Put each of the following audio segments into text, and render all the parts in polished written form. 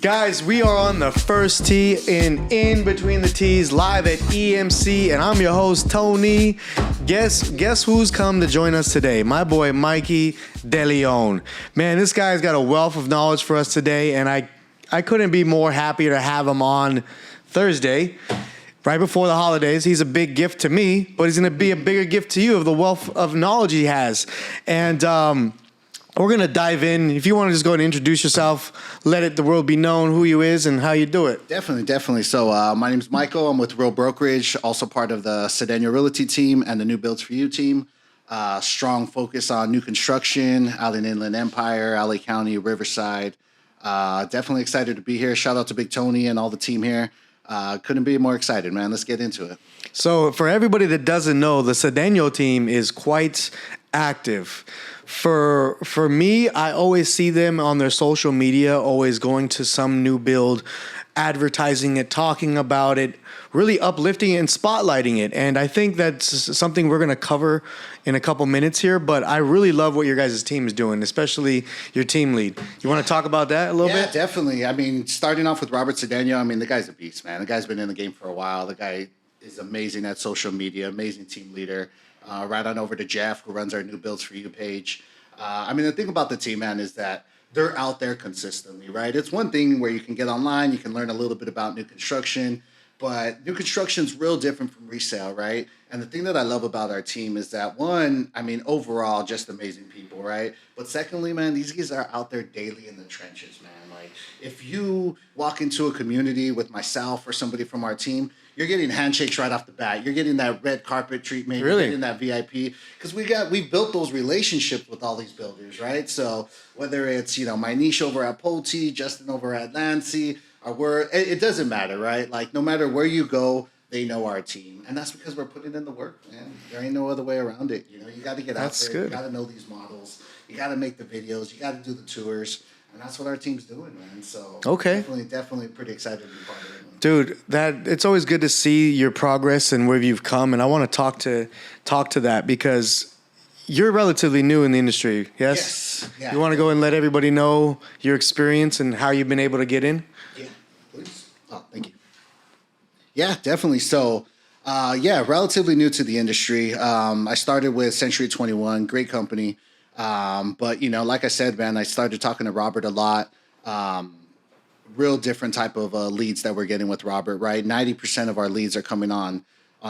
Guys, we are on the first tee in Between the Tees live at EMC, and I'm your host, Tony. Guess who's come to join us today? My boy, Mikey DeLeon. Man, this guy's got a wealth of knowledge for us today, and I couldn't be more happy to have him on Thursday, right before the holidays. He's a big gift to me, but he's going to be a bigger gift to you of the wealth of knowledge he has. And we're going to dive in. If you want to just go and introduce yourself, let the world be known who you is and how you do it. Definitely. So my name is Michael. I'm with Real Brokerage, also part of the Cendeno Realty team and the New Builds for You team. Strong focus on new construction out in Inland Empire, LA County, Riverside. Definitely excited to be here. Shout out to Big Tony and all the team here. Couldn't be more excited, man. Let's get into it. So for everybody that doesn't know, the Cendeno team is quite active. For me, I always see them on their social media, always going to some new build, advertising it, talking about it, really uplifting it and spotlighting it. And I think that's something we're going to cover in a couple minutes here, but I really love what your guys' team is doing, especially your team lead. You want to talk about that a little bit? Yeah, definitely. I mean, starting off with Robert Cendeno, I mean, the guy's a beast, man. The guy's been in the game for a while. The guy is amazing at social media, amazing team leader. Right on over to Jeff, who runs our New Builds for You page. I mean, the thing about the team, man, is that they're out there consistently, right? It's one thing where you can get online, you can learn a little bit about new construction, but new construction's real different from resale, right? And the thing that I love about our team is that, one, I mean, overall, just amazing people, right? But secondly, man, these guys are out there daily in the trenches, man. Like, if you walk into a community with myself or somebody from our team, you're getting handshakes right off the bat. You're getting that red carpet treatment. Really? You're getting that VIP. Because we've built those relationships with all these builders, right? So whether it's, my niche over at Pulte, Justin over at Lancy, it doesn't matter, right? Like, no matter where you go, they know our team. And that's because we're putting in the work, man. There ain't no other way around it. You got to get out there. Good. You got to know these models. You got to make the videos. You got to do the tours. And that's what our team's doing, man. So okay. Definitely pretty excited to be part of it. Dude, it's always good to see your progress and where you've come, and I want to talk to that because you're relatively new in the industry. Yes. Yeah. You want to go and let everybody know your experience and how you've been able to get in? Yeah, please. Oh, thank you. Yeah, definitely. So, relatively new to the industry. I started with Century 21, great company. But like I said, man, I started talking to Robert a lot. Real different type of leads that we're getting with Robert, right? 90% of our leads are coming on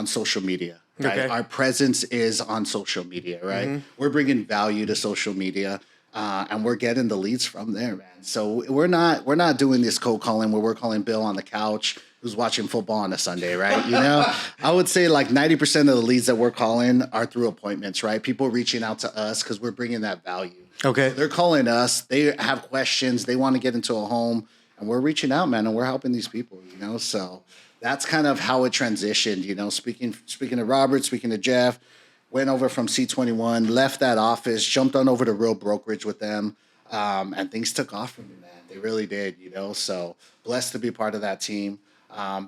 social media, right? Okay. Our presence is on social media, right? Mm-hmm. We're bringing value to social media, and we're getting the leads from there, man. So we're not doing this cold calling where we're calling Bill on the couch who's watching football on a Sunday, right? I would say like 90% of the leads that we're calling are through appointments, right? People reaching out to us because we're bringing that value. Okay. So they're calling us. They have questions. They want to get into a home. And we're reaching out, man, and we're helping these people, So that's kind of how it transitioned, Speaking to Robert, speaking to Jeff, went over from C21, left that office, jumped on over to Real Brokerage with them, and things took off from me, man. They really did, So blessed to be part of that team.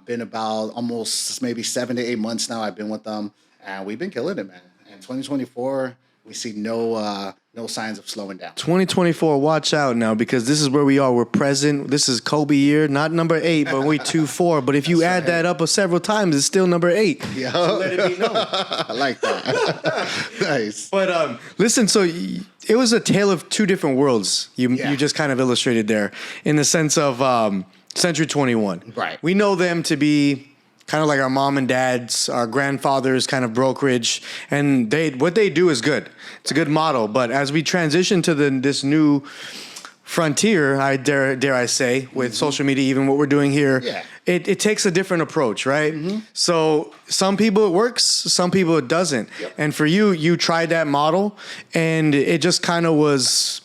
Been about almost maybe 7 to 8 months now I've been with them, and we've been killing it, man. And 2024, we see no signs of slowing down. 2024, watch out now because this is where we are. We're present. This is Kobe year, not number 8, but we 2-4. But if you add that up several times, it's still number 8. Yeah, so let it be known. I like that. Nice. But listen, so it was a tale of two different worlds. You just kind of illustrated there in the sense of Century 21. Right. We know them to be kind of like our mom and dad's, our grandfather's kind of brokerage, and what they do is good. It's a good model. But as we transition to this new frontier, I dare I say, with social media, even what we're doing here, it takes a different approach, right? Mm-hmm. So some people it works, some people it doesn't. Yep. And for you tried that model, and it just kind of was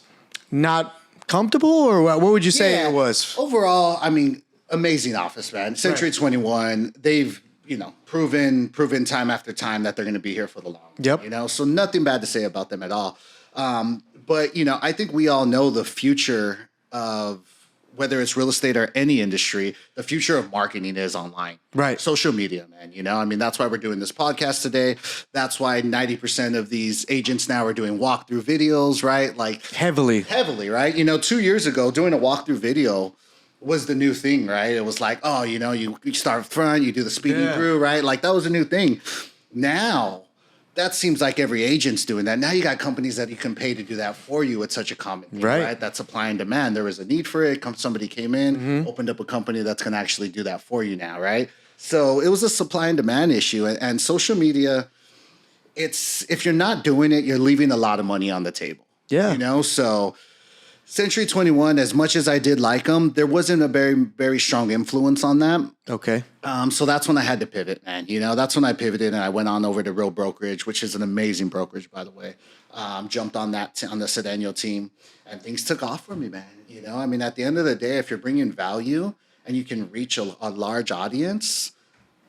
not comfortable, or what would you say it was? Overall, I mean, amazing office, man. Century 21, they've, proven time after time that they're going to be here for the long run. Yep. So nothing bad to say about them at all. But, I think we all know the future of whether it's real estate or any industry, the future of marketing is online. Right. Social media, man. That's why we're doing this podcast today. That's why 90% of these agents now are doing walkthrough videos, right? Like heavily, right? 2 years ago, doing a walkthrough video was the new thing, right? It was like, oh, you start front, you do the speeding through, right? Like that was a new thing. Now, that seems like every agent's doing that. Now you got companies that you can pay to do that for you. It's such a common thing, right? That's supply and demand. There was a need for it. Somebody came in, opened up a company that's going to actually do that for you now, right? So it was a supply and demand issue. And social media, if you're not doing it, you're leaving a lot of money on the table. Yeah. So Century 21, as much as I did like them, there wasn't a very, very strong influence on that. Okay. So that's when I had to pivot, man. That's when I pivoted and I went on over to Real Brokerage, which is an amazing brokerage, by the way. Jumped on that on the Cendeno team, and things took off for me, man. At the end of the day, if you're bringing value and you can reach a large audience,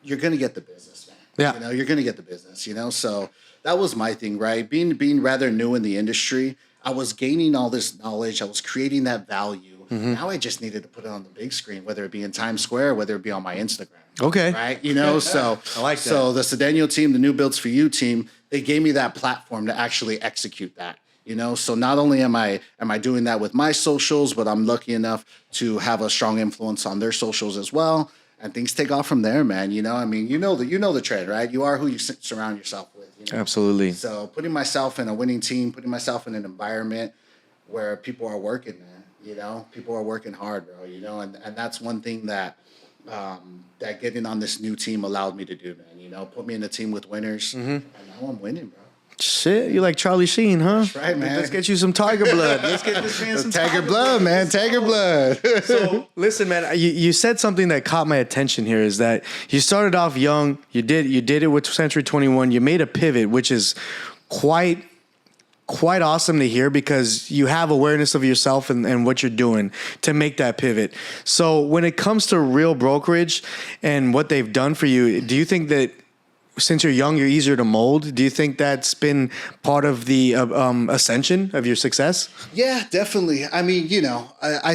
you're gonna get the business, man. Yeah. You're gonna get the business. So that was my thing, right? Being rather new in the industry, I was gaining all this knowledge. I was creating that value. Now I just needed to put it on the big screen, whether it be in Times Square, whether it be on my Instagram. Okay. Right. So I like that. So the Cendeno team, the New Builds for You team, they gave me that platform to actually execute that. So not only am I doing that with my socials, but I'm lucky enough to have a strong influence on their socials as well. And things take off from there, man. You know the trend, right? You are who you surround yourself with. Absolutely. So putting myself in a winning team, putting myself in an environment where people are working, man. People are working hard, bro. And that's one thing that that getting on this new team allowed me to do, man. Put me in a team with winners, and now I'm winning, bro. Shit, you like Charlie Sheen, huh? That's right, man. Let's get you some tiger blood. Let's get this man some tiger blood, man. Tiger blood. So listen, man, you said something that caught my attention here is that you started off young. You did it with Century 21. You made a pivot, which is quite awesome to hear because you have awareness of yourself and what you're doing to make that pivot. So when it comes to Real Brokerage and what they've done for you, do you think that since you're young, you're easier to mold? Do you think that's been part of the ascension of your success? Yeah, definitely. I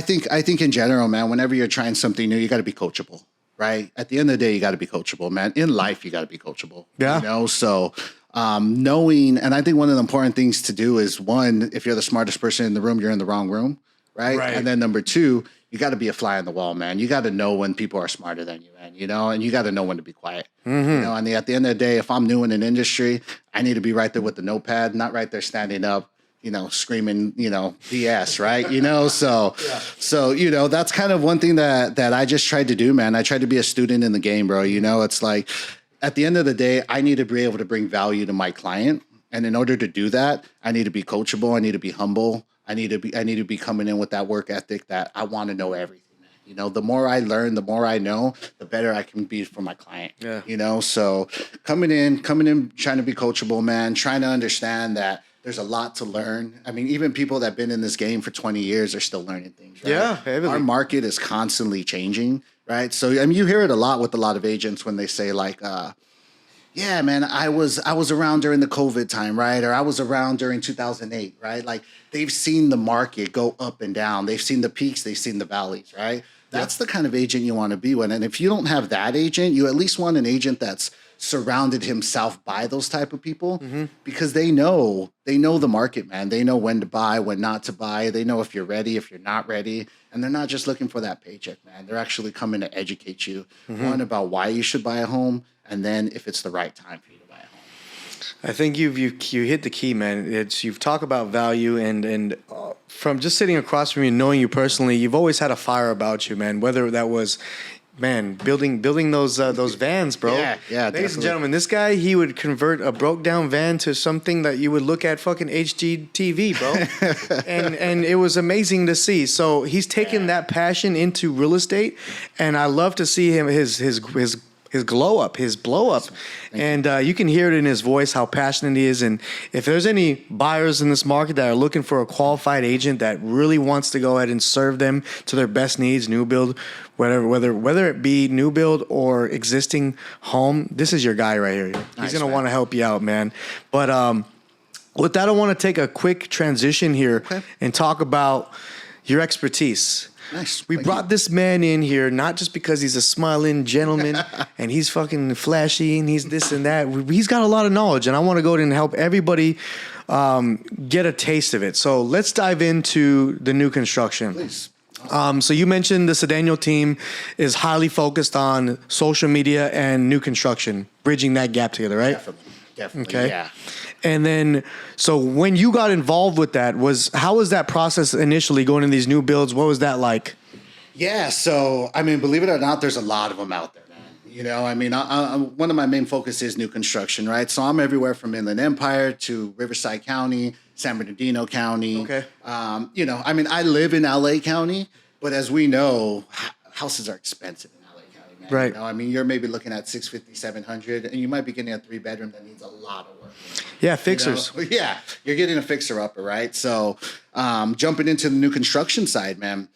think in general, man, whenever you're trying something new, you got to be coachable, right? At the end of the day, you got to be coachable, man. In life, you got to be coachable. Yeah. So knowing, and I think one of the important things to do is, one, if you're the smartest person in the room, you're in the wrong room, right? And then number two, you got to be a fly on the wall, man. You got to know when people are smarter than you, man, and you got to know when to be quiet. And at the end of the day, if I'm new in an industry, I need to be right there with the notepad, not right there standing up, screaming, BS, right? So that's kind of one thing that I just tried to do, man. I tried to be a student in the game, bro. It's like, at the end of the day, I need to be able to bring value to my client. And in order to do that, I need to be coachable. I need to be humble. I need to be coming in with that work ethic that I want to know everything. The more I learn, the more I know, the better I can be for my client. Yeah. So coming in, trying to be coachable, man, trying to understand that there's a lot to learn. Even people that have been in this game for 20 years are still learning things, right? Yeah, heavily. Our market is constantly changing, right? So, you hear it a lot with a lot of agents when they say like, yeah, man, I was around during the COVID time, right? Or I was around during 2008, right? Like they've seen the market go up and down. They've seen the peaks, they've seen the valleys, right? That's the kind of agent you want to be with. And if you don't have that agent, you at least want an agent that's surrounded himself by those type of people because they know the market, man. They know when to buy, when not to buy. They know if you're ready, if you're not ready. And they're not just looking for that paycheck, man. They're actually coming to educate you, one, about why you should buy a home, and then if it's the right time for you to buy a home. I think you hit the key, man. You've talked about value and from just sitting across from you, knowing you personally, you've always had a fire about you, man. Whether that was, man, building those vans, bro. Yeah, Ladies definitely. and gentlemen, this guy, he would convert a broke down van to something that you would look at fucking HGTV, bro. and it was amazing to see. So he's taken that passion into real estate, and I love to see him his glow up, his blow up. And you can hear it in his voice how passionate he is. And if there's any buyers in this market that are looking for a qualified agent that really wants to go ahead and serve them to their best needs, new build, whether it be new build or existing home, this is your guy right here. He's going to want to help you out, man. But with that, I want to take a quick transition here and talk about your expertise. Nice. We brought this man in here not just because he's a smiling gentleman and he's fucking flashy and he's this and that. He's got a lot of knowledge, and I want to go ahead and help everybody get a taste of it. So let's dive into the new construction. Please. So you mentioned the Cendeno team is highly focused on social media and new construction, bridging that gap together, right? Definitely. Okay. Yeah. And then, so when you got involved with that, how was that process initially going in these new builds? What was that like? Yeah. So, I mean, believe it or not, there's a lot of them out there, man. You know, I mean, one of my main focus is new construction, right? So I'm everywhere from Inland Empire to Riverside County, San Bernardino County. Okay. You know, I mean, I live in LA County, but as we know, houses are expensive in LA County, man. Right. You know, I mean, you're maybe looking at 650, 700, and you might be getting a 3-bedroom that needs a lot of work. Yeah, fixers. You know? Yeah, you're getting a fixer upper, right? So, jumping into the new construction side, man.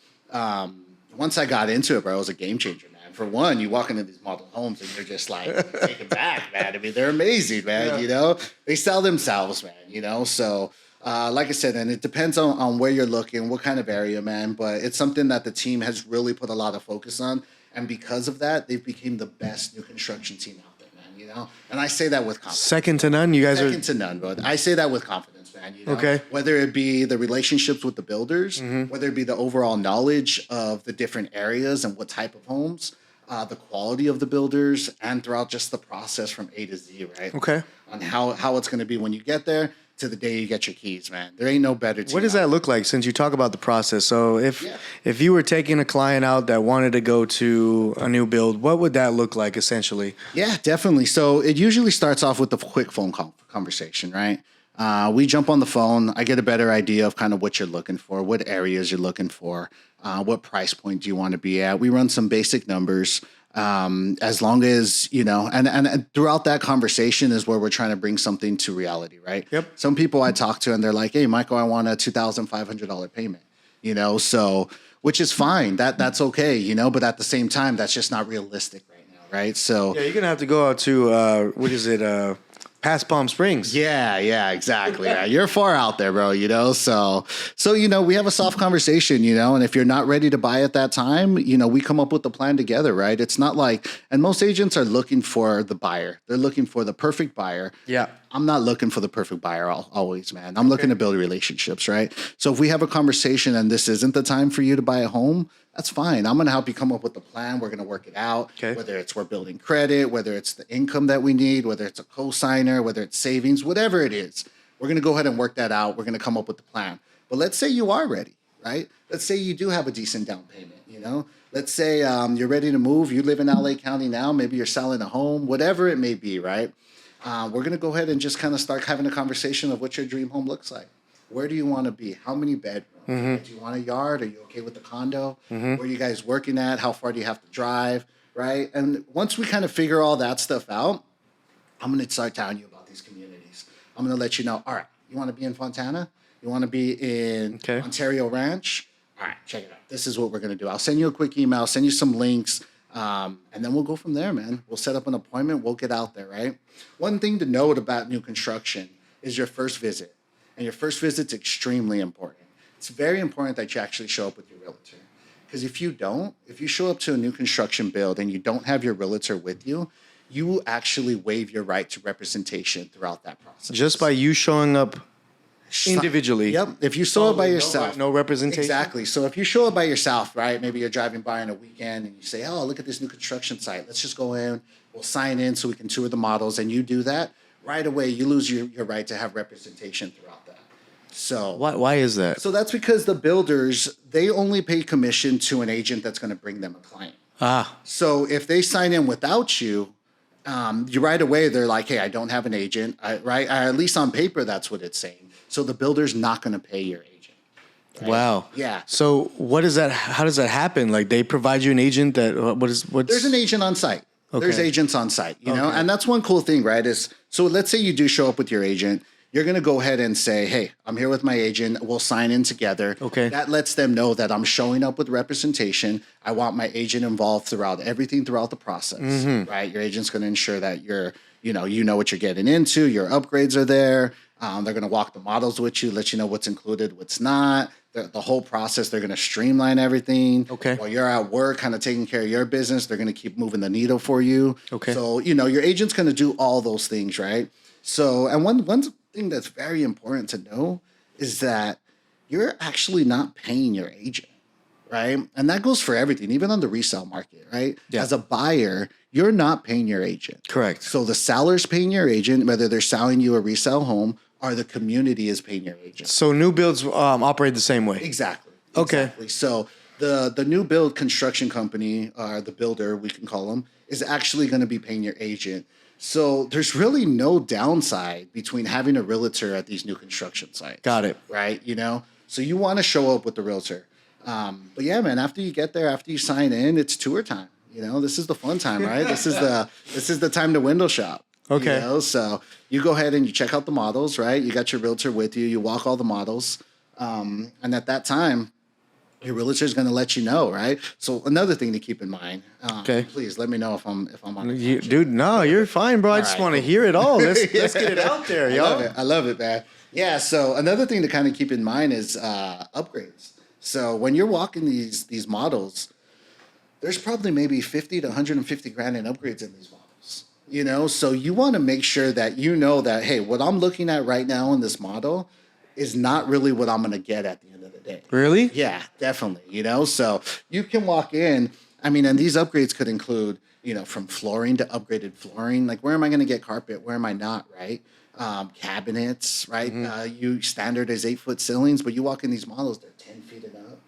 Once I got into it, bro, it was a game changer, man. For one, you walk into these model homes and you're just like taken back, man. I mean, they're amazing, man. Yeah. You know, they sell themselves, man. You know, so like I said, and it depends on where you're looking, what kind of area, man. But it's something that the team has really put a lot of focus on, and because of that, they've become the best new construction team out there, man. You know, and I say that with confidence. Second to none. You guys Second to none, bro. I say that with confidence, man. You know? Okay. Whether it be the relationships with the builders, Mm-hmm. whether it be the overall knowledge of the different areas and what type of homes, the quality of the builders, and throughout just the process from A to Z, right? Okay. On how it's going to be when you get there to the day you get your keys, man. There ain't no better team. What does that look like since you talk about the process? So Yeah. if you were taking a client out that wanted to go to a new build, what would that look like essentially? Yeah, definitely. So it usually starts off with a quick phone conversation, right? We jump on the phone. I get a better idea of kind of what you're looking for, what areas you're looking for, what price point do you want to be at. We run some basic numbers. As long as, you know, and throughout that conversation is where we're trying to bring something to reality, right? Yep. Some people I talk to and they're like, hey, Michael, I want a $2,500 payment, you know, so, which is fine. That's okay, you know, but at the same time, that's just not realistic right now, right? So, Yeah, you're gonna have to go out to what is it? Past Palm Springs. yeah, exactly. Yeah, you're far out there, bro, you know? So, you know, we have a soft conversation, you know, and if you're not ready to buy at that time, you know, we come up with the plan together, right? It's not like, and most agents are looking for the buyer. They're looking for the perfect buyer. Yeah. I'm not looking for the perfect buyer always, man. I'm looking to build relationships, right? So if we have a conversation and this isn't the time for you to buy a home, that's fine. I'm going to help you come up with a plan. We're going to work it out. Okay. Whether it's we're building credit, whether it's the income that we need, whether it's a cosigner, whether it's savings, whatever it is, we're going to go ahead and work that out. We're going to come up with the plan. But let's say you are ready, right? Let's say you do have a decent down payment, you know? Let's say you're ready to move. You live in LA County now. Maybe you're selling a home, whatever it may be, right? We're going to go ahead and just kind of start having a conversation of what your dream home looks like. Where do you want to be? How many bedrooms? Mm-hmm. Do you want a yard? Are you okay with the condo? Where are you guys working at? How far do you have to drive? Right? And once we kind of figure all that stuff out, I'm going to start telling you about these communities. I'm going to let you know, all right, you want to be in Fontana? You want to be in Okay. Ontario Ranch? All right, check it out. This is what we're going to do. I'll send you a quick email, send you some links, and then we'll go from there, man. We'll set up an appointment. We'll get out there, right? One thing to note about new construction is your first visit. And your first visit's extremely important. It's very important that you actually show up with your realtor. Because if you don't, if you show up to a new construction build and you don't have your realtor with you, you will actually waive your right to representation throughout that process. Just by you showing up individually. Yep. If you show up by yourself. No representation. Exactly. So if you show up by yourself, right? Maybe you're driving by on a weekend and you say, oh, look at this new construction site. Let's just go in. We'll sign in so we can tour the models. And you do that, right away, you lose your right to have representation throughout that. So Why is that? So that's because the builders, they only pay commission to an agent that's going to bring them a client. So if they sign in without you, you right away, they're like, hey, I don't have an agent, right? Or at least on paper, that's what it's saying. So the builder's not going to pay your agent. Right? Wow. Yeah. So what is that? How does that happen? Like they provide you an agent that what's There's an agent on site. Okay. There's agents on site, you know, Okay. and that's one cool thing, right? Is so let's say you do show up with your agent. You're going to go ahead and say, hey, I'm here with my agent. We'll sign in together. Okay. That lets them know that I'm showing up with representation. I want my agent involved throughout everything throughout the process, right? Your agent's going to ensure that you know what you're getting into. Your upgrades are there. They're going to walk the models with you, let you know what's included, what's not. The whole process, they're going to streamline everything. Okay. While you're at work, kind of taking care of your business, they're going to keep moving the needle for you. Okay. So, your agent's going to do all those things, right? So, and one thing that's very important to know is that you're actually not paying your agent. right? And that goes for everything, even on the resale market, right? Yeah. As a buyer, you're not paying your agent. Correct. So the seller's paying your agent, whether they're selling you a resale home or the community is paying your agent. So new builds operate the same way. Exactly. Okay. Exactly. So the new build construction company, or the builder, we can call them, is actually going to be paying your agent. So there's really no downside between having a realtor at these new construction sites. Got it. Right? So you want to show up with the realtor. But yeah, man, after you get there, after you sign in, it's tour time. This is the fun time, right? This is the time to window shop. Okay. So you go ahead and you check out the models, right? You got your realtor with you. You walk all the models. And at that time, your realtor is going to let you know, right? So another thing to keep in mind. Okay. Please let me know if I'm on. Dude, no, you're fine, bro. I just want to hear it all. Let's get it out there, yo. I love it, man. Yeah. So another thing to kind of keep in mind is upgrades. So when you're walking these models, there's probably maybe 50 to 150 grand in upgrades in these models. So you want to make sure that that, hey, what I'm looking at right now in this model is not really what I'm going to get at the end of the day. Really? Yeah, definitely. So you can walk in. I mean, and these upgrades could include, from flooring to upgraded flooring. Like, where am I going to get carpet? Where am I not? Right? Cabinets, right? You standard is 8-foot ceilings, but you walk in these models, they're 10 feet and up,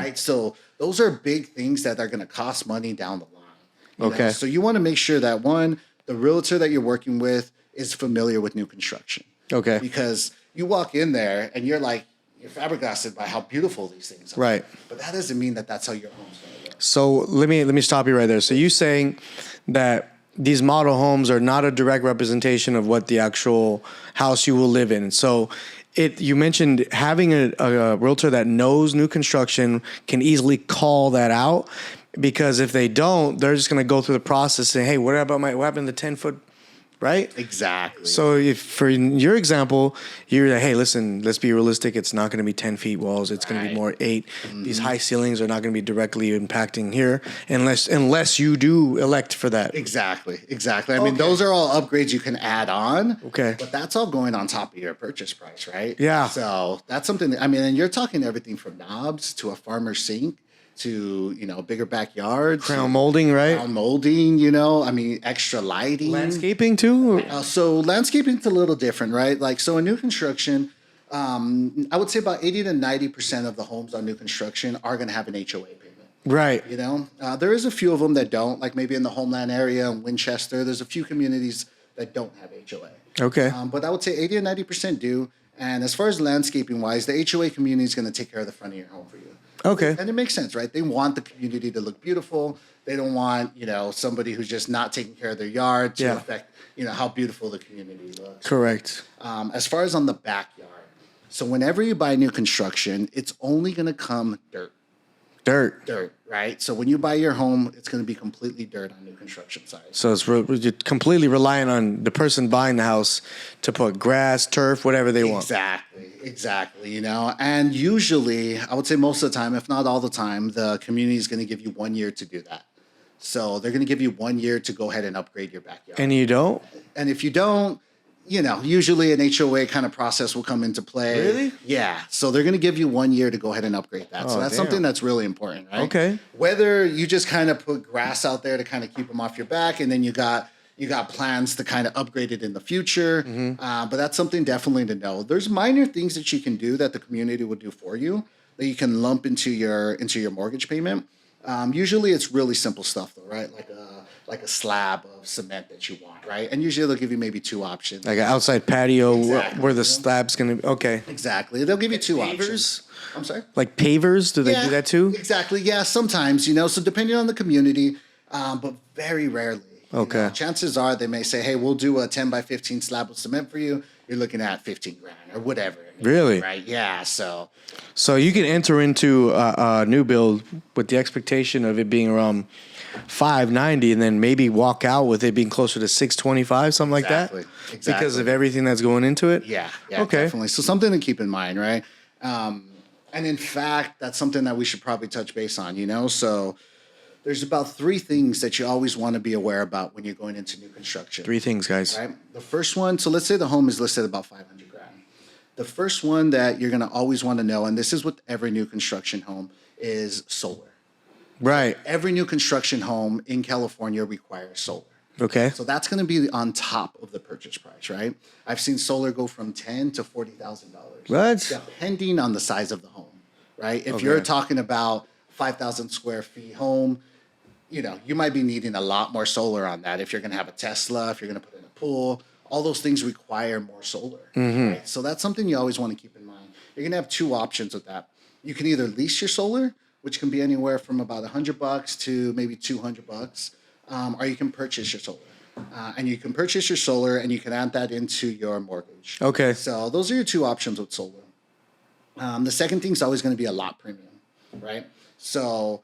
right? So those are big things that are going to cost money down the line. Okay. So you want to make sure that, one, the realtor that you're working with is familiar with new construction. Okay. Because you walk in there and you're flabbergasted by how beautiful these things are. Right. But that doesn't mean that that's how your home's going to look. So let me stop you right there. So you saying that these model homes are not a direct representation of what the actual house you will live in. So you mentioned having a realtor that knows new construction can easily call that out, because if they don't, they're just going to go through the process saying, hey, what happened to the 10-foot, right? Exactly. So if for your example, you're like, hey, listen, let's be realistic. It's not going to be 10 feet walls. It's going to be more 8. These high ceilings are not going to be directly impacting here unless you do elect for that. Exactly. I mean, those are all upgrades you can add on. Okay. But that's all going on top of your purchase price, right? Yeah. So that's something and you're talking everything from knobs to a farmer's sink to, bigger backyards. Crown molding, right? Crown molding, extra lighting. Landscaping too? So landscaping's a little different, right? Like, so in new construction, I would say about 80 to 90% of the homes on new construction are going to have an HOA payment. Right. There is a few of them that don't, like maybe in the Homeland area in Winchester, there's a few communities that don't have HOA. Okay. But I would say 80 to 90% do. And as far as landscaping wise, the HOA community is going to take care of the front of your home for you. Okay. And it makes sense, right? They want the community to look beautiful. They don't want, somebody who's just not taking care of their yard to affect, how beautiful the community looks. Correct. As far as on the backyard, so whenever you buy new construction, it's only going to come dirt. Dirt, right? So when you buy your home, it's going to be completely dirt on new construction sites. So you're completely relying on the person buying the house to put grass, turf, whatever they want. Exactly. And usually, I would say most of the time, if not all the time, the community is going to give you 1 year to do that. So they're going to give you 1 year to go ahead and upgrade your backyard. And you don't? And if you don't, usually an HOA kind of process will come into play. Really? Yeah. So they're going to give you 1 year to go ahead and upgrade that. So that's something that's really important, right? Okay. Whether you just kind of put grass out there to kind of keep them off your back, and then you got plans to kind of upgrade it in the future. But that's something definitely to know. There's minor things that you can do that the community will do for you that you can lump into your mortgage payment. Usually it's really simple stuff though, right? Like a slab of cement that you want, right? And usually they'll give you maybe 2 options. Like an outside patio Exactly. where the slab's going to... Okay. Exactly. They'll give you 2 Pavers? options. I'm sorry? Like pavers? Do they do that too? Exactly. Yeah, sometimes, so depending on the community, but very rarely. Okay. Chances are they may say, hey, we'll do a 10 by 15 slab of cement for you. You're looking at 15 grand or whatever. Really? Right. Yeah. So you can enter into a new build with the expectation of it being around $590 and then maybe walk out with it being closer to $625, something like that. Exactly. Because of everything that's going into it. Yeah. Okay. Definitely. So something to keep in mind, right? And in fact, that's something that we should probably touch base on. So there's about 3 things that you always want to be aware about when you're going into new construction. 3 things, guys. Right. The first one. So let's say the home is listed about 500 grand. The first one that you're going to always want to know, and this is with every new construction home, is solar. Right. Every new construction home in California requires solar. Okay. So that's going to be on top of the purchase price, right? I've seen solar go from $10,000 to $40,000. What? Depending on the size of the home, right? If you're talking about 5,000 square feet home, you might be needing a lot more solar on that. If you're going to have a Tesla, if you're going to put in a pool, all those things require more solar. Right? So that's something you always want to keep in mind. You're going to have two options with that. You can either lease your solar, which can be anywhere from about $100 to maybe $200, or you can purchase your solar. And you can purchase your solar and you can add that into your mortgage. Okay. So those are your two options with solar. The second thing is always going to be a lot premium, right? So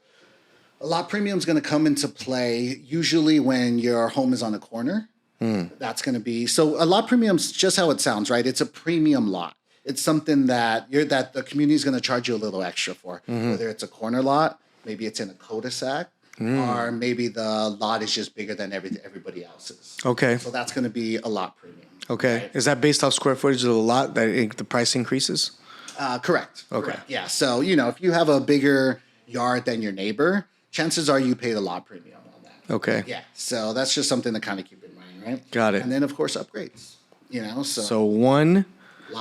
a lot premium is going to come into play usually when your home is on a corner. That's going to be, so a lot premium is just how it sounds, right? It's a premium lot. It's something that the community is going to charge you a little extra for, whether it's a corner lot, maybe it's in a cul-de-sac, or maybe the lot is just bigger than everybody else's. Okay. So that's going to be a lot premium. Okay. Right? Is that based off square footage of the lot that the price increases? Correct. Okay. Correct. Yeah. So, if you have a bigger yard than your neighbor, chances are you paid a lot premium on that. Okay. Yeah. So that's just something to kind of keep in mind, right? Got it. And then, of course, upgrades. So one,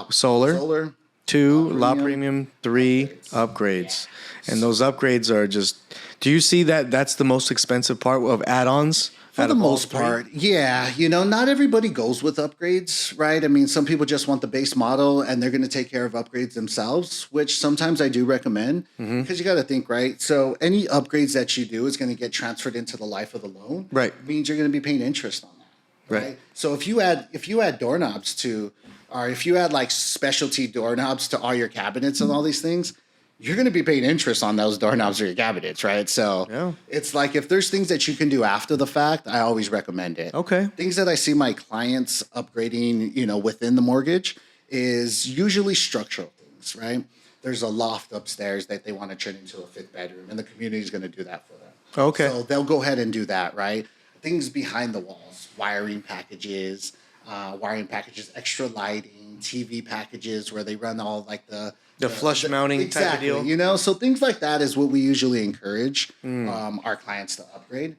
solar. Two, lot premium. Three, upgrades. And those upgrades are just, do you see that's the most expensive part of add-ons? For the most part, yeah. Not everybody goes with upgrades, right? I mean, some people just want the base model and they're going to take care of upgrades themselves, which sometimes I do recommend because you got to think, right? So any upgrades that you do is going to get transferred into the life of the loan. Right. It means you're going to be paying interest on that. Right. So if you add doorknobs or if you add like specialty doorknobs to all your cabinets and all these things, you're going to be paying interest on those doorknobs or your cabinets, right? So It's like if there's things that you can do after the fact, I always recommend it. Okay. Things that I see my clients upgrading, within the mortgage is usually structural things, right? There's a loft upstairs that they want to turn into a fifth bedroom, and the community is going to do that for them. Okay. So they'll go ahead and do that, right? Things behind the walls, wiring packages, extra lighting, TV packages where they run all like the flush mounting type of deal. So things like that is what we usually encourage our clients to upgrade.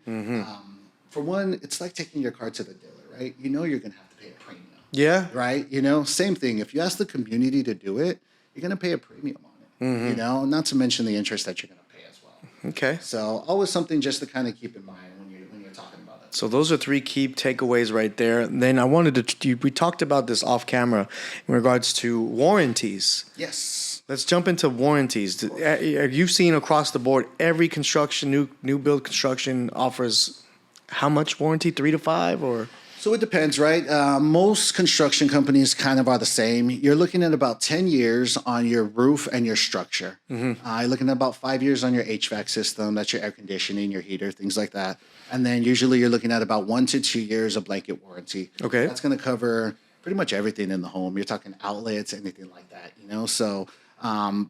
For one, it's like taking your car to the dealer, right? You're going to have to pay a premium. Yeah. Right? Same thing. If you ask the community to do it, you're going to pay a premium on it. Not to mention the interest that you're going to pay as well. Okay. So always something just to kind of keep in mind when you're talking about it. So those are three key takeaways right there. Then I wanted to, we talked about this off camera in regards to warranties. Yes. Let's jump into warranties. You've seen across the board, every construction, new build construction offers how much warranty? 3 to 5 or? So it depends, right? Most construction companies kind of are the same. You're looking at about 10 years on your roof and your structure. You're looking at about 5 years on your HVAC system. That's your air conditioning, your heater, things like that. And then usually you're looking at about 1 to 2 years of blanket warranty. Okay. That's going to cover pretty much everything in the home. You're talking outlets, anything like that, So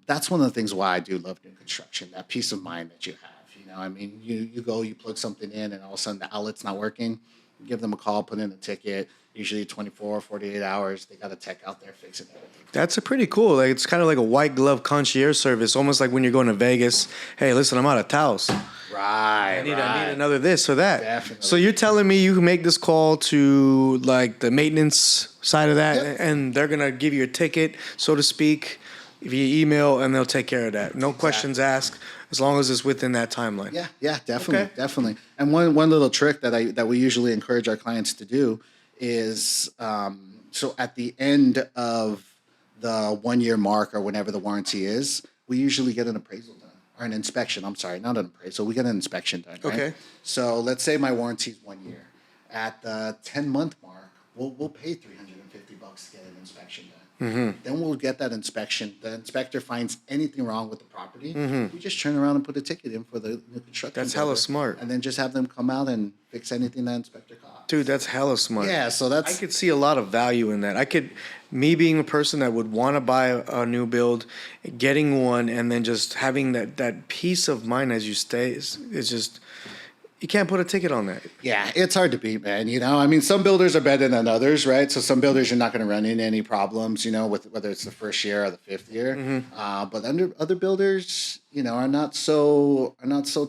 that's one of the things why I do love new construction, that peace of mind that you have. I mean, you go, you plug something in, and all of a sudden the outlet's not working. You give them a call, put in a ticket. Usually 24, 48 hours, they got a tech out there fixing everything. That's a pretty cool. Like it's kind of like a white glove concierge service, almost like when you're going to Vegas. Hey, listen, I'm out of towels. Right. I need another this or that. Definitely. So you're telling me you can make this call to like the maintenance side of that, and they're gonna give you a ticket, so to speak, via email, and they'll take care of that. No questions asked, as long as it's within that timeline. Yeah, definitely. And one little trick that we usually encourage our clients to do is so at the end of the 1 year mark or whenever the warranty is, we usually get an appraisal done. Or an inspection, I'm sorry, not an appraisal. We get an inspection done, right? Okay. So let's say my warranty is 1 year. At the 10-month mark, we'll pay $350 to get an inspection done. Then we'll get that inspection. The inspector finds anything wrong with the property. We just turn around and put a ticket in for the new construction. That's hella smart. And then just have them come out and fix anything that inspector caught. Dude, that's hella smart. Yeah, so I could see a lot of value in that. Me being a person that would want to buy a new build, getting one, and then just having that peace of mind as you stay is just, You can't put a ticket on that. Yeah, it's hard to beat, man. I mean, some builders are better than others, right? So some builders you're not going to run into any problems, with whether it's the first year or the fifth year. But other builders, are not so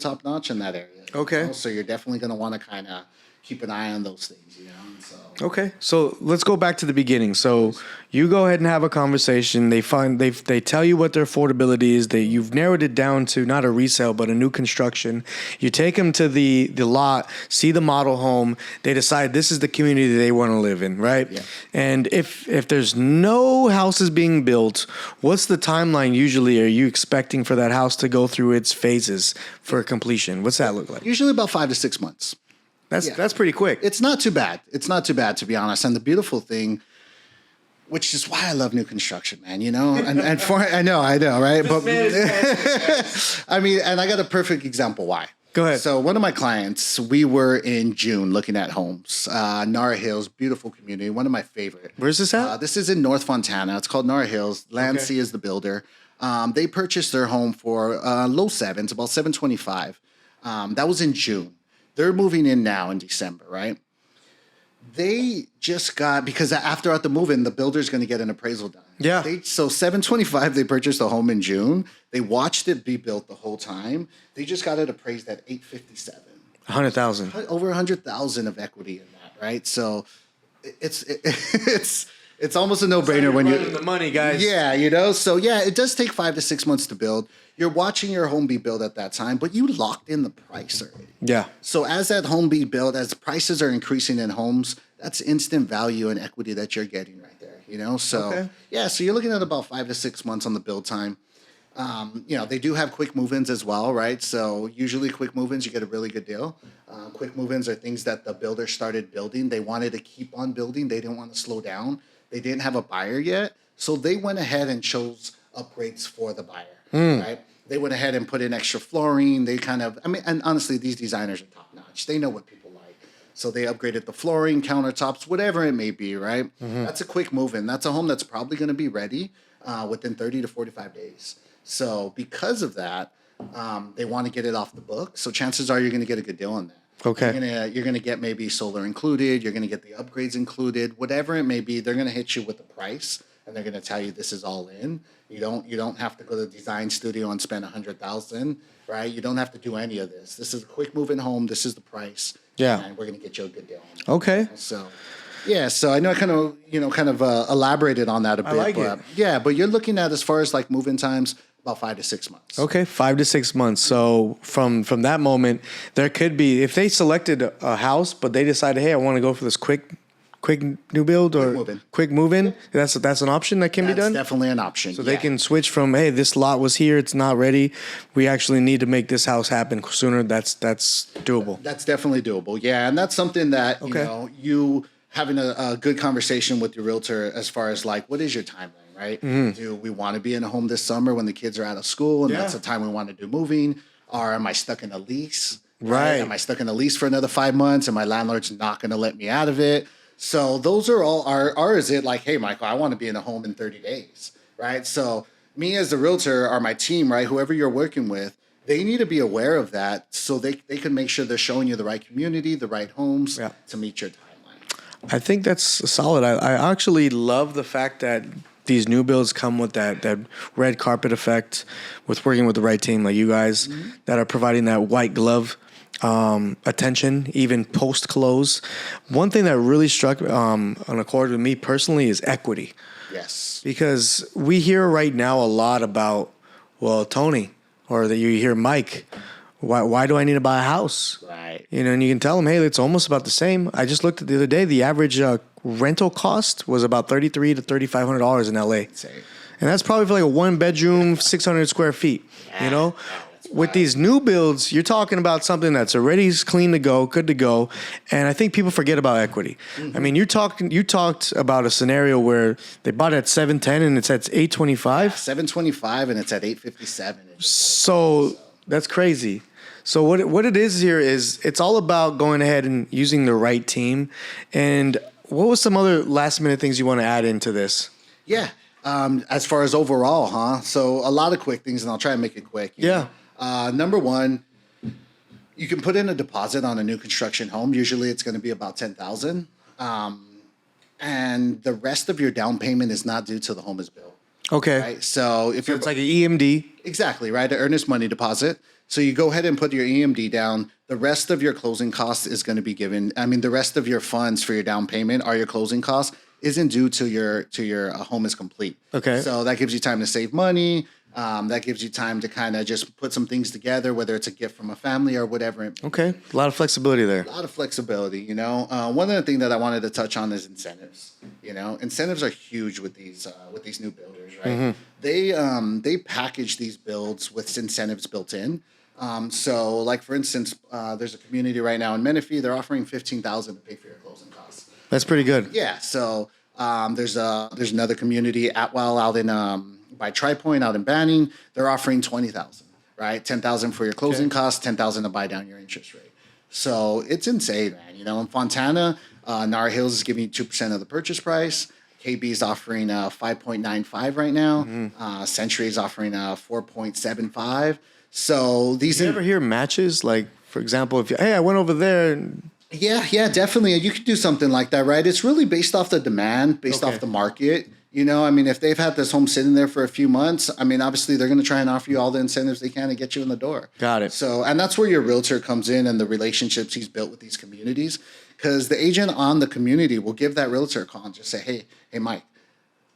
top notch in that area. Okay. So you're definitely going to want to kind of keep an eye on those things, So. Okay, so let's go back to the beginning. So you go ahead and have a conversation. They tell you what their affordability is. You've narrowed it down to not a resale but a new construction. You take them to the lot, see the model home. They decide this is the community they want to live in, right? Yeah. And if there's no houses being built, what's the timeline usually are you expecting for that house to go through its phases for completion? What's that look like? Usually about 5 to 6 months. That's pretty quick. It's not too bad. It's not too bad, to be honest. And the beautiful thing, which is why I love new construction, man, and for, I know, right? But I mean, and I got a perfect example why. Go ahead. So one of my clients, we were in June looking at homes. Nara Hills, beautiful community, one of my favorite. Where's this at? This is in North Fontana. It's called Nara Hills. Landsea is the builder. They purchased their home for low sevens, about $725,000. That was in June. They're moving in now in December, right? They just got, because after the move-in, the builder's going to get an appraisal done. Yeah. So $725,000, they purchased the home in June. They watched it be built the whole time. They just got it appraised at $857,000. 100,000. Over $100,000 of equity in that, right? So it's almost a no-brainer when you're the money, guys. Yeah, So yeah, it does take 5 to 6 months to build. You're watching your home be built at that time, but you locked in the price already. Yeah. So as that home be built, as prices are increasing in homes, that's instant value and equity that you're getting right there. So yeah, so you're looking at about 5 to 6 months on the build time. They do have quick move-ins as well, right? So usually quick move-ins, you get a really good deal. Quick move-ins are things that the builder started building. They wanted to keep on building. They didn't want to slow down. They didn't have a buyer yet. So they went ahead and chose upgrades for the buyer, right? They went ahead and put in extra flooring. And honestly, these designers are top-notch. They know what people like. So they upgraded the flooring, countertops, whatever it may be, right? That's a quick move-in. That's a home that's probably going to be ready within 30 to 45 days. So because of that, they want to get it off the book. So chances are you're going to get a good deal on that. Okay. You're gonna get maybe solar included. You're gonna get the upgrades included. Whatever it may be, they're gonna hit you with the price, and they're gonna tell you this is all in. You don't have to go to the design studio and spend $100,000, right? You don't have to do any of this. This is a quick move-in home. This is the price. Yeah. And we're gonna get you a good deal. Okay. So. Yeah, so I know I kind of elaborated on that a bit. I like but, it. Yeah, but you're looking at, as far as like move-in times, about 5 to 6 months. Okay, 5 to 6 months. So from that moment, there could be, if they selected a house, but they decided, hey, I want to go for this quick new build or quick move-in, that's an option that can be done? That's definitely an option. So they can switch from, hey, this lot was here, it's not ready. We actually need to make this house happen sooner. That's doable. That's definitely doable. Yeah, and that's something that, you having a good conversation with your realtor as far as like, what is your timeline, right? Do we want to be in a home this summer when the kids are out of school and that's the time we want to do moving? Or am I stuck in a lease? Right. Am I stuck in a lease for another 5 months and my landlord's not going to let me out of it? So those are all, or is it like, hey, Michael, I want to be in a home in 30 days, right? So me as the realtor or my team, right, whoever you're working with, they need to be aware of that so they can make sure they're showing you the right community, the right homes to meet your timeline. I think that's solid. I actually love the fact that these new builds come with that red carpet effect with working with the right team like you guys that are providing that white glove attention, even post-close. One thing that really struck on a chord with me personally is equity. Yes. Because we hear right now a lot about, well, Tony, or that you hear Mike, why do I need to buy a house? Right. And you can tell them, hey, it's almost about the same. I just looked at the other day, the average rental cost was about $3,300 to $3,500 in LA. Same. And that's probably for like a one bedroom, 600 square feet, With these new builds, you're talking about something that's already clean to go, good to go, and I think people forget about equity. I mean, you talked about a scenario where they bought it at 710 and it's at 825. 725 and it's at 857. So that's crazy. So what it is here is it's all about going ahead and using the right team. And what was some other last minute things you want to add into this? Yeah. As far as overall, So a lot of quick things, and I'll try and make it quick. Number one, You can put in a deposit on a new construction home. Usually it's going to be about $10,000. And the rest of your down payment is not due till the home is built. Okay. Right. So if you're it's like an EMD. exactly right, an earnest money deposit. So you go ahead and put your EMD down. The rest of your closing costs is going to be given. I mean, the rest of your funds for your down payment are your closing costs. Isn't due till your home is complete. Okay. So that gives you time to save money. That gives you time to kind of just put some things together, whether it's a gift from a family or whatever. Okay. A lot of flexibility there. A lot of flexibility, you know. One other thing that I wanted to touch on is incentives. You know, incentives are huge with these new builders, right? They package these builds with incentives built in. So, like for instance, there's a community right now in Menifee. They're offering $15,000 to pay for your closing costs. That's pretty good. Yeah. So there's another community Atwell out in by TriPoint out in Banning. They're offering $20,000, right? $10,000 for your closing costs, $10,000 to buy down your interest rate. So it's insane, man. You know, in Fontana, Nar Hills is giving you 2% of the purchase price. KB is offering 5.95 right now. Century is offering 4.75. So these. You ever hear matches? Like, for example, if I went over there. And... Yeah, definitely. You could do something like that, right? It's really based off the demand, based off the market. You know, I mean, if they've had this home sitting there for a few months, I mean, obviously they're going to try and offer you all the incentives they can to get you in the door. Got it. So, and that's where your realtor comes in and the relationships he's built with these communities. Because the agent on the community will give that realtor a call and just say, hey, Mike,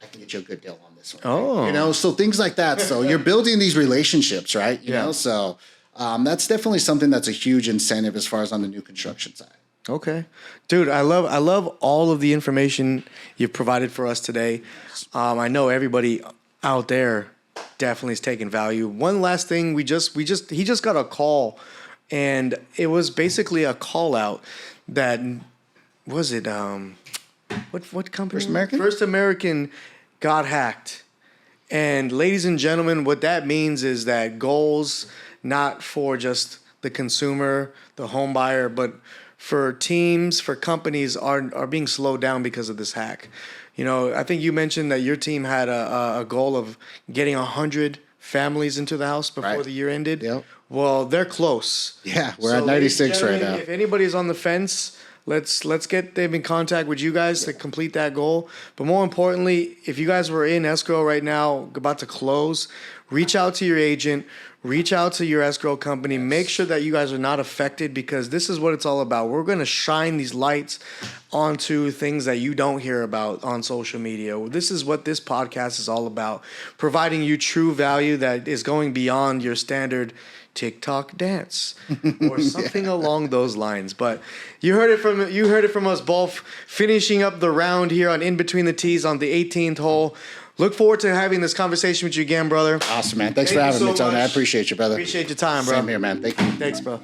I can get you a good deal on this one. Oh. Right? You know, so things like that. So you're building these relationships, right? You know, so that's definitely something that's a huge incentive as far as on the new construction side. Okay. Dude, I love all of the information you've provided for us today. I know everybody out there definitely is taking value. One last thing, he just got a call, and it was basically a call out that was it what company? First American got hacked. And ladies and gentlemen, what that means is that goals not for just the consumer, the home buyer, but for teams, for companies are being slowed down because of this hack. You know, I think you mentioned that your team had a goal of getting 100 families into the house before the year ended. Yep. Well, they're close. Yeah, we're at 96 right now. If anybody's on the fence, let's get them in contact with you guys to complete that goal. But more importantly, if you guys were in escrow right now, about to close, reach out to your agent. Reach out to your escrow company. Make sure that you guys are not affected, because this is what it's all about. We're going to shine these lights onto things that you don't hear about on social media. This is what this podcast is all about, providing you true value that is going beyond your standard TikTok dance or something along those lines. But you heard it from us both, finishing up the round here on In Between the Tees on the 18th hole. Look forward to having this conversation with you again, brother. Awesome, man. Thanks for having me, Tony. I appreciate you, brother. Appreciate your time, bro. Same here, man. Thank you. Thanks, bro.